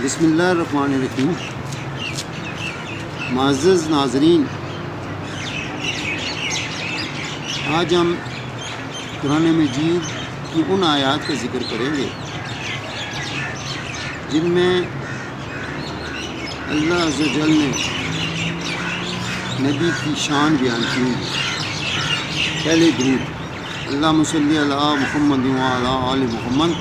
بسم اللہ الرحمن الرحیم۔ معزز ناظرین، آج ہم قرآن مجید کی ان آیات کا ذکر کریں گے جن میں اللہ عز و جل نے نبی کی شان بیان کی ہوئی ہے۔ پہلے درود، اللہم صلی علی محمد وعلی آل محمد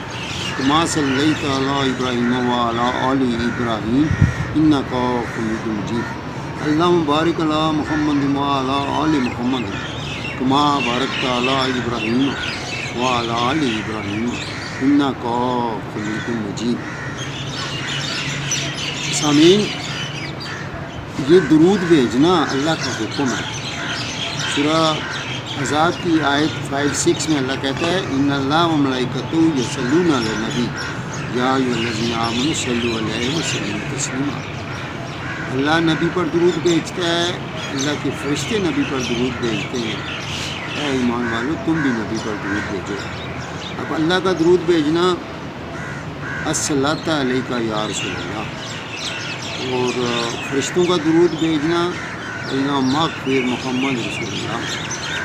کما صلیت علی ابراہیم وعلی آل ابراہیم انک حمید مجید۔ اللہم بارک علی محمد وعلی آل محمد کما بارکت علی ابراہیم وعلی آل ابراہیم انک حمید مجید۔ سامعین، یہ درود بھیجنا اللہ کا حکم ہے۔ سورہ احزاب کی آیت 5-6 میں اللہ کہتا ہے ان اللہ و ملائکتہ یصلون علی النبی یا ایھا الذین آمنوا صلوا علیہ وسلموا تسلیما۔ اللہ نبی پر درود بھیجتا ہے، اللہ کے فرشتے نبی پر درود بھیجتے ہیں۔ اے ایمان والو، تم بھی نبی پر درود بھیجو۔ اب اللہ کا درود بھیجنا الصلاۃ علیک یا رسول اللہ، اور فرشتوں کا درود بھیجنا اللہم اغفر محمد رسول اللہ۔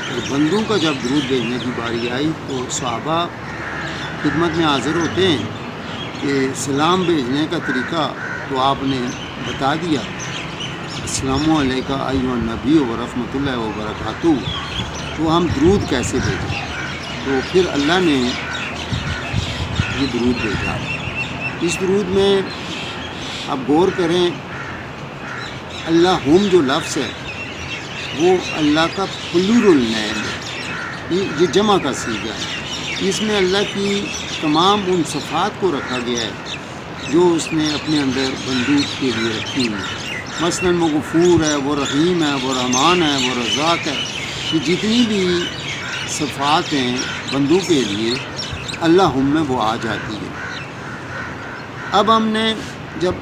اور بندوں کا جب درود بھیجنے کی باری آئی تو صحابہ خدمت میں حاضر ہوتے ہیں کہ سلام بھیجنے کا طریقہ تو آپ نے بتا دیا، السلام علیکم ایھا النبی ورحمۃ اللہ وبرکاتہ، تو ہم درود کیسے بھیجیں؟ تو پھر اللہ نے یہ درود بھیجا۔ اس درود میں آپ غور کریں، اللہم جو لفظ ہے وہ اللہ کا پلورل نیم ہے، یہ جمع کا صیغہ ہے۔ اس میں اللہ کی تمام ان صفات کو رکھا گیا ہے جو اس نے اپنے اندر بندوں کے لیے رکھی ہیں۔ مثلاً وہ غفور ہے، وہ رحیم ہے، وہ رحمان ہے، وہ رزاق ہے۔ یہ جتنی بھی صفات ہیں بندوں کے لیے اللہم میں وہ آ جاتی ہے۔ اب ہم نے جب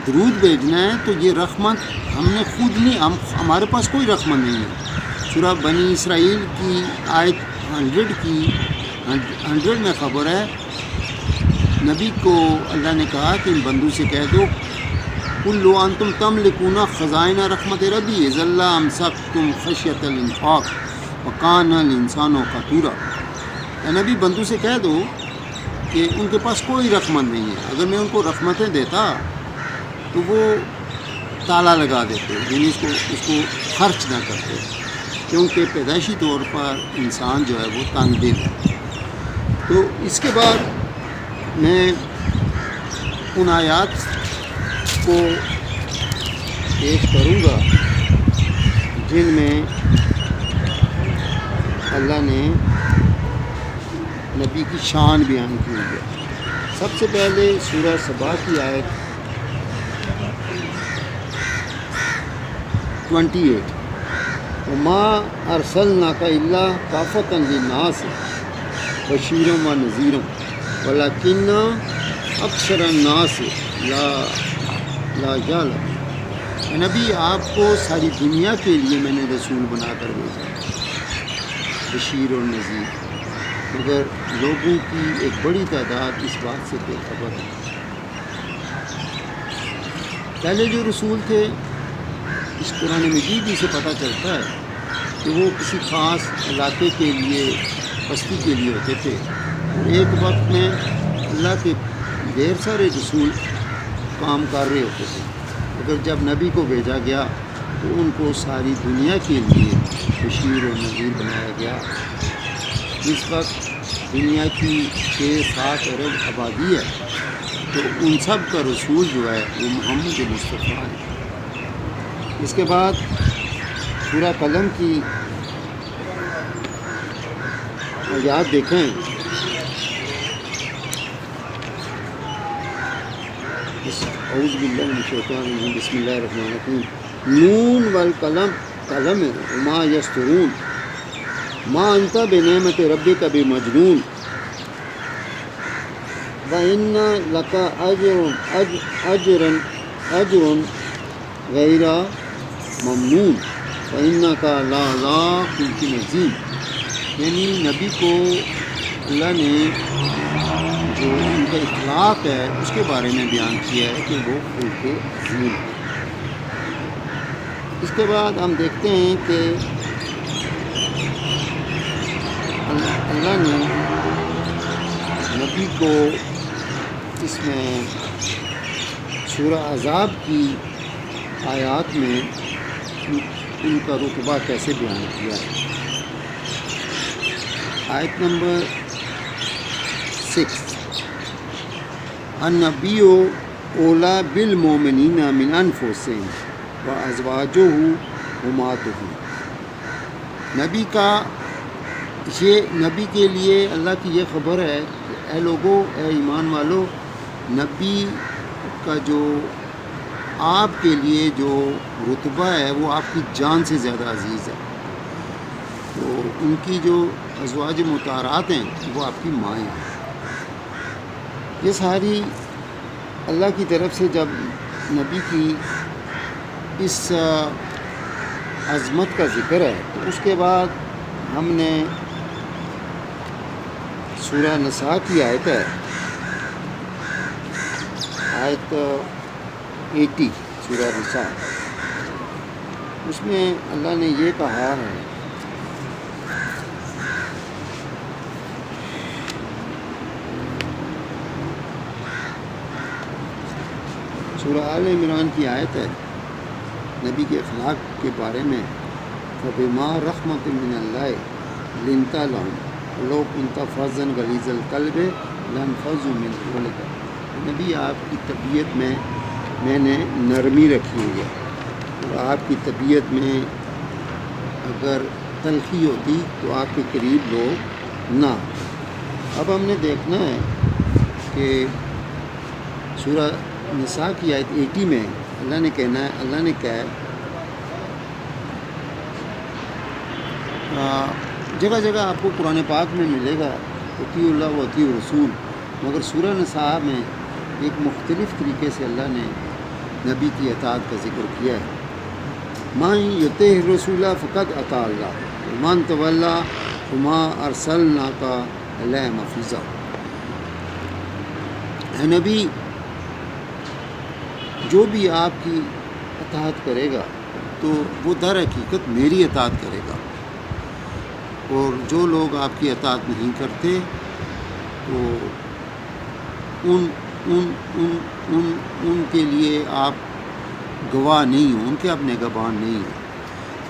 درود بھیجنا ہے تو یہ رحمت ہم نے خود نہیں، ہمارے پاس کوئی رحمت نہیں ہے۔ سورہ بنی اسرائیل کی آیت 100 میں خبر ہے، نبی کو اللہ نے کہا کہ ان بندوں سے کہہ دو قل لو انتم تملکون خزائن رحمت ربی اذ لامسکتم خشیۃ الانفاق وکان الانسان قتورا۔ اے نبی، بندوں سے کہہ دو کہ ان کے پاس کوئی رحمت نہیں ہے، اگر میں ان کو رحمتیں دیتا تو وہ تالا لگا دیتے، یعنی اس کو خرچ نہ کرتے، کیونکہ پیدائشی طور پر انسان جو ہے وہ تنگ دل ہے۔ تو اس کے بعد میں ان آیات کو پیش کروں گا جن میں اللہ نے نبی کی شان بیان کی ہے۔ سب سے پہلے سورہ سبا کی آیت 28، وما ارسلناک الا کافۃ للناس بشیرا ونذیرا ولکن اکثر الناس لا یعلمون۔ اے نبی، آپ کو ساری دنیا کے لیے میں نے رسول بنا کر بھیجا، بشیر اور نذیر، مگر لوگوں کی ایک بڑی تعداد اس بات سے بے خبر ہے۔ پہلے جو رسول تھے، اس قرآن مجید ہی سے پتہ چلتا ہے کہ وہ کسی خاص علاقے کے لیے، بستی کے لیے ہوتے تھے، اور ایک وقت میں اللہ کے ڈھیر سارے رسول کام کر رہے ہوتے تھے، مگر جب نبی کو بھیجا گیا تو ان کو ساری دنیا کے لیے بشیر اور نذیر بنایا گیا۔ اس وقت دنیا کی 6-7 ارب آبادی ہے، تو ان سب کا رسول جو ہے وہ محمد مصطفیٰ ہے۔ اس کے بعد سورہ قلم کی آیات دیکھیں، اعوذ باللہ من الشیطان الرجیم، بسم اللہ الرحمن الرحیم، نون والقلم قلم وما یسطرون ما انت بنعمت ربک بمجنون وَإِنَّ لَكَ أَجْرًا غَيْرَ مَمْنُونٍ وَإِنَّكَ لَعَلَىٰ خُلُقٍ عَظِيمٍ۔ یعنی نبی کو اللہ نے جو ان کا اخلاق ہے اس کے بارے میں بیان کیا ہے کہ وہ خلق عظیم ہے۔ اس کے بعد ہم دیکھتے ہیں کہ اللہ نے نبی کو اس میں سورہ احزاب کی آیات میں ان کا رتبہ کیسے بیان کیا ہے۔ آیت نمبر 6، النبی اولیٰ بالمؤمنین من انفسہم وازواجہ امہاتہم۔ نبی کے لیے اللہ کی یہ خبر ہے کہ اے لوگو، اے ایمان والو، نبی کا جو آپ کے لیے جو رتبہ ہے وہ آپ کی جان سے زیادہ عزیز ہے۔ تو ان کی جو ازواج مطہرات ہیں وہ آپ کی مائیں ہیں۔ یہ ساری اللہ کی طرف سے جب نبی کی اس عظمت کا ذکر ہے تو اس کے بعد ہم نے سورہ نساء کی آیت ہے، آیت 80 سورہ نساء، اس میں اللہ نے یہ کہا ہے، سورہ آل عمران کی آیت ہے نبی کے اخلاق کے بارے میں، فَبِمَا رَحْمَةٍ مِّنَ اللَّهِ لِنْتَ لَهُمْ وَلَوْ كُنْتَ فَظًّا غَلِيظَ الْقَلْبِ لَانفَضُّوا مِنْ حَوْلِكَ۔ نبی آپ کی طبیعت میں نے نرمی رکھی ہوئی ہے، اور آپ کی طبیعت میں اگر تلخی ہوتی تو آپ کے قریب لوگ نہ۔ اب ہم نے دیکھنا ہے کہ سورہ نساء کی آیت 80 میں اللہ نے کہا ہے جگہ جگہ آپ کو قرآن پاک میں ملے گا اطیعوا اللہ و اطیعوا الرسول، مگر سورہ نساء میں ایک مختلف طریقے سے اللہ نے نبی کی اطاعت کا ذکر کیا ہے۔ مَن یُطِعِ الرَّسُولَ فَقَدْ أَطَاعَ اللَّهَ وَمَن تَوَلَّىٰ فَمَا أَرْسَلْنَاكَ عَلَيْهِمْ حَفِيظًا۔ اے نبی، جو بھی آپ کی اطاعت کرے گا تو وہ در حقیقت میری اطاعت کرے گا، اور جو لوگ آپ کی اطاعت نہیں کرتے تو ان کے لیے آپ گواہ نہیں ہوں، ان کے آپ نگہبان نہیں ہیں۔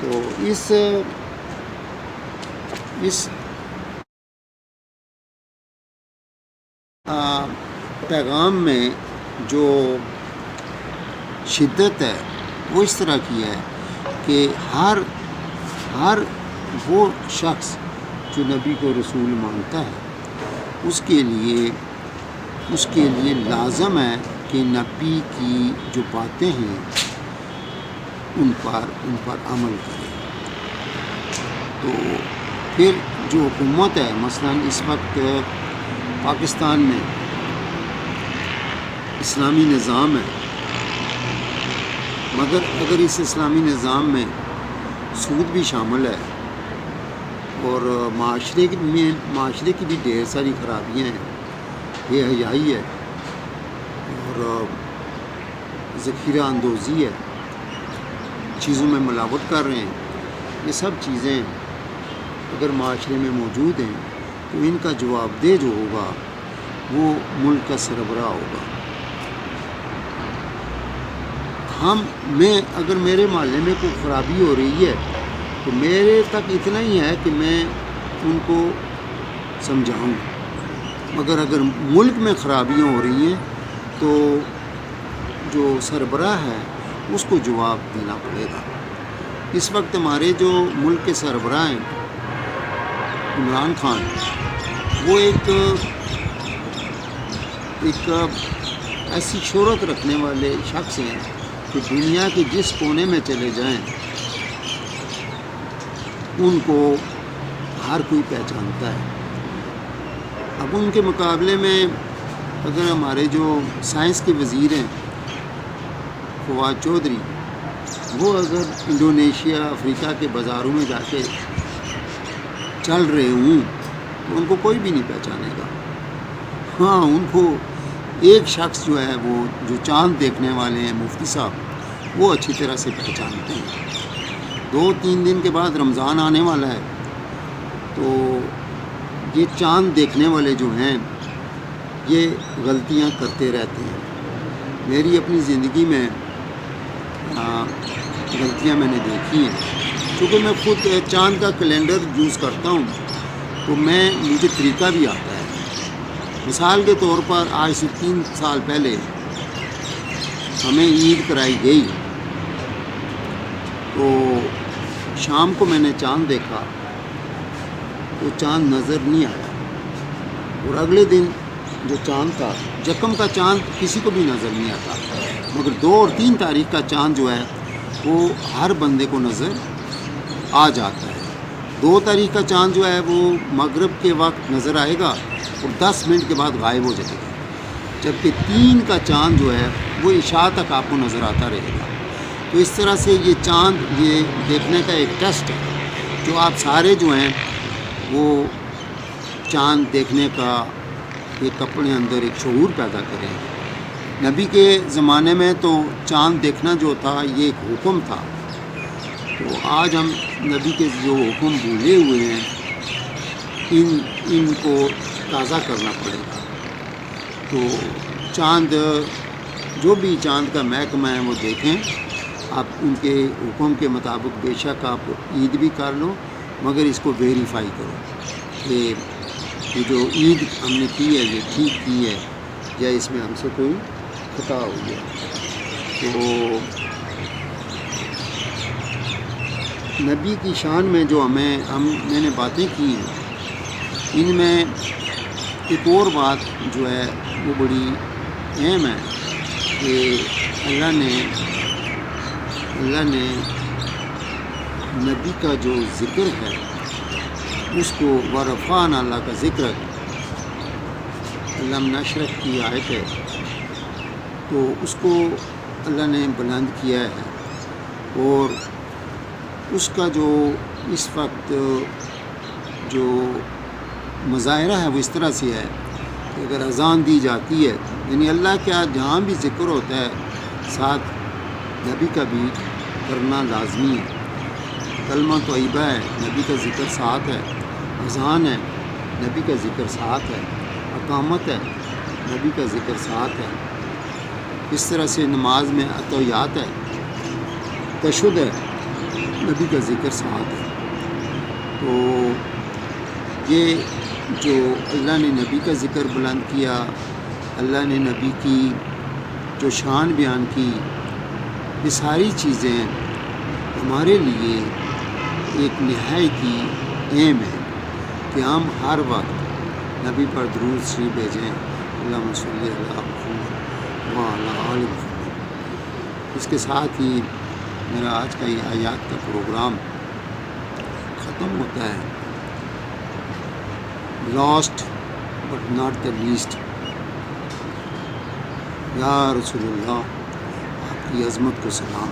تو اس پیغام میں جو شدت ہے وہ اس طرح کی ہے کہ ہر وہ شخص جو نبی کو رسول مانتا ہے اس کے لیے لازم ہے کہ نبی کی جو باتیں ہیں ان پر عمل کرے۔ تو پھر جو حکومت ہے، مثلا اس وقت پاکستان میں اسلامی نظام ہے، مگر اگر اس اسلامی نظام میں سود بھی شامل ہے اور معاشرے کی بھی ڈھیر ساری خرابیاں ہیں، بے حیائی ہے اور ذخیرہ اندوزی ہے، چیزوں میں ملاوٹ کر رہے ہیں، یہ سب چیزیں اگر معاشرے میں موجود ہیں تو ان کا جواب دہ جو ہوگا وہ ملک کا سربراہ ہوگا۔ اگر میرے محلے میں کوئی خرابی ہو رہی ہے تو میرے تک اتنا ہی ہے کہ میں ان کو سمجھاؤں، مگر اگر ملک میں خرابیاں ہو رہی ہیں تو جو سربراہ ہے اس کو جواب دینا پڑے گا۔ اس وقت ہمارے جو ملک کے سربراہ ہیں عمران خان، وہ ایک ایسی شہرت رکھنے والے شخص ہیں کہ دنیا کے جس کونے میں چلے جائیں ان کو ہر کوئی پہچانتا ہے۔ اب ان کے مقابلے میں اگر ہمارے جو سائنس کے وزیر ہیں فواد چودھری، وہ اگر انڈونیشیا، افریقہ کے بازاروں میں جا کے چل رہے ہوں تو ان کو کوئی بھی نہیں پہچانے گا۔ ہاں ان کو ایک شخص جو ہے وہ جو چاند دیکھنے والے ہیں مفتی صاحب وہ اچھی طرح سے پہچانتے ہیں۔ 2-3 دن کے بعد رمضان آنے والا ہے، تو یہ چاند دیکھنے والے جو ہیں یہ غلطیاں کرتے رہتے ہیں۔ میری اپنی زندگی میں غلطیاں میں نے دیکھی ہیں، چونکہ میں خود چاند کا کیلنڈر یوز کرتا ہوں تو مجھے طریقہ بھی آتا ہے۔ مثال کے طور پر آج سے 3 سال پہلے ہمیں عید کرائی گئی، تو شام کو میں نے چاند دیکھا تو چاند نظر نہیں آیا، اور اگلے دن جو چاند تھا، یکم کا چاند کسی کو بھی نظر نہیں آتا، مگر 2 اور 3 تاریخ کا چاند جو ہے وہ ہر بندے کو نظر آ جاتا ہے۔ 2 تاریخ کا چاند جو ہے وہ مغرب کے وقت نظر آئے گا اور 10 منٹ کے بعد غائب ہو جائے گا، جبکہ 3 کا چاند جو ہے وہ عشاء تک آپ کو نظر آتا رہے گا۔ تو اس طرح سے یہ چاند یہ دیکھنے کا ایک ٹیسٹ ہے، جو آپ سارے جو ہیں وہ چاند دیکھنے کا ایک اپنے اندر ایک شعور پیدا کریں۔ نبی کے زمانے میں تو چاند دیکھنا جو تھا یہ ایک حکم تھا، تو آج ہم نبی کے جو حکم بھولے ہوئے ہیں ان کو تازہ کرنا پڑے گا۔ تو چاند جو بھی چاند کا محکمہ ہے وہ دیکھیں، آپ ان کے حکم کے مطابق بے شک آپ عید بھی کر لو، مگر اس کو ویریفائی کرو کہ یہ جو عید ہم نے کی ہے یہ ٹھیک کی ہے یا اس میں ہم سے کوئی خطا ہو گیا۔ تو نبی کی شان میں جو میں نے باتیں کی ہیں، ان میں ایک اور بات جو ہے وہ بڑی اہم ہے کہ اللہ نے نبی کا جو ذکر ہے اس کو ورفعنا اللہ کا ذکر علم نشرح کی آیت ہے، تو اس کو اللہ نے بلند کیا ہے، اور اس کا جو اس وقت جو مظاہرہ ہے وہ اس طرح سے ہے کہ اگر اذان دی جاتی ہے، یعنی اللہ کا جہاں بھی ذکر ہوتا ہے ساتھ نبی کا بھی کرنا لازمی ہے۔ کلمہ طیبہ ہے، نبی کا ذکر ساتھ ہے، اذان ہے، نبی کا ذکر ساتھ ہے، اقامت ہے، نبی کا ذکر ساتھ ہے۔ اس طرح سے نماز میں عطیات ہے، تشہد ہے، نبی کا ذکر ساتھ ہے۔ تو یہ جو اللہ نے نبی کا ذکر بلند کیا، اللہ نے نبی کی جو شان بیان کی، یہ ساری چیزیں ہمارے لیے ایک نہایت ہی اہم ہے کہ ہم ہر وقت نبی پر درود شریف بھیجیں، اللہم صلی علی محمد وعلی آل محمد۔ اس کے ساتھ ہی میرا آج کا یہ آیات کا پروگرام ختم ہوتا ہے۔ Last but not the least, یا رسول اللہ، آپ کی عظمت کو سلام۔